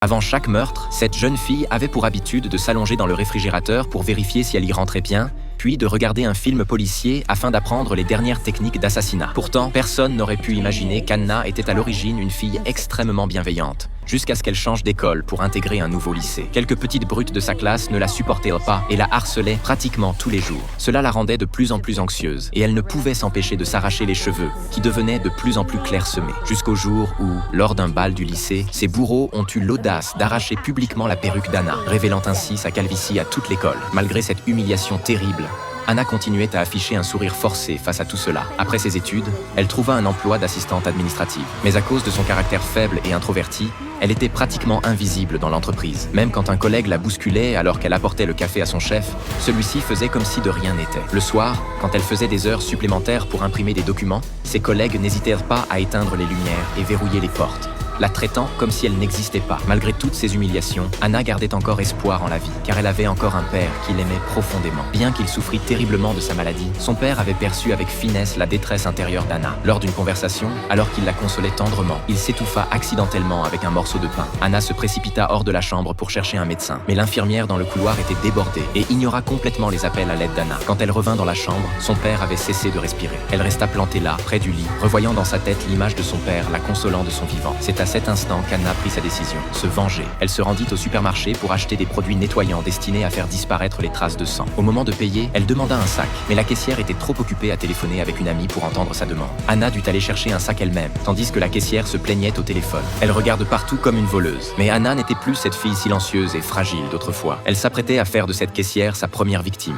Avant chaque meurtre, cette jeune fille avait pour habitude de s'allonger dans le réfrigérateur pour vérifier si elle y rentrait bien, puis de regarder un film policier afin d'apprendre les dernières techniques d'assassinat. Pourtant, personne n'aurait pu imaginer qu'Anna était à l'origine une fille extrêmement bienveillante, jusqu'à ce qu'elle change d'école pour intégrer un nouveau lycée. Quelques petites brutes de sa classe ne la supportaient pas et la harcelaient pratiquement tous les jours. Cela la rendait de plus en plus anxieuse et elle ne pouvait s'empêcher de s'arracher les cheveux, qui devenaient de plus en plus clairsemés. Jusqu'au jour où, lors d'un bal du lycée, ses bourreaux ont eu l'audace d'arracher publiquement la perruque d'Anna, révélant ainsi sa calvitie à toute l'école. Malgré cette humiliation terrible, Anna continuait à afficher un sourire forcé face à tout cela. Après ses études, elle trouva un emploi d'assistante administrative. Mais à cause de son caractère faible et introverti, elle était pratiquement invisible dans l'entreprise. Même quand un collègue la bousculait alors qu'elle apportait le café à son chef, celui-ci faisait comme si de rien n'était. Le soir, quand elle faisait des heures supplémentaires pour imprimer des documents, ses collègues n'hésitèrent pas à éteindre les lumières et verrouiller les portes, la traitant comme si elle n'existait pas. Malgré toutes ces humiliations, Anna gardait encore espoir en la vie, car elle avait encore un père qui l'aimait profondément. Bien qu'il souffrît terriblement de sa maladie, son père avait perçu avec finesse la détresse intérieure d'Anna. Lors d'une conversation, alors qu'il la consolait tendrement, il s'étouffa accidentellement avec un morceau de pain. Anna se précipita hors de la chambre pour chercher un médecin, mais l'infirmière dans le couloir était débordée et ignora complètement les appels à l'aide d'Anna. Quand elle revint dans la chambre, son père avait cessé de respirer. Elle resta plantée là, près du lit, revoyant dans sa tête l'image de son père la consolant de son vivant. C'est à cet instant qu'Anna prit sa décision, se venger. Elle se rendit au supermarché pour acheter des produits nettoyants destinés à faire disparaître les traces de sang. Au moment de payer, elle demanda un sac, mais la caissière était trop occupée à téléphoner avec une amie pour entendre sa demande. Anna dut aller chercher un sac elle-même, tandis que la caissière se plaignait au téléphone. Elle regarde partout comme une voleuse. Mais Anna n'était plus cette fille silencieuse et fragile d'autrefois. Elle s'apprêtait à faire de cette caissière sa première victime.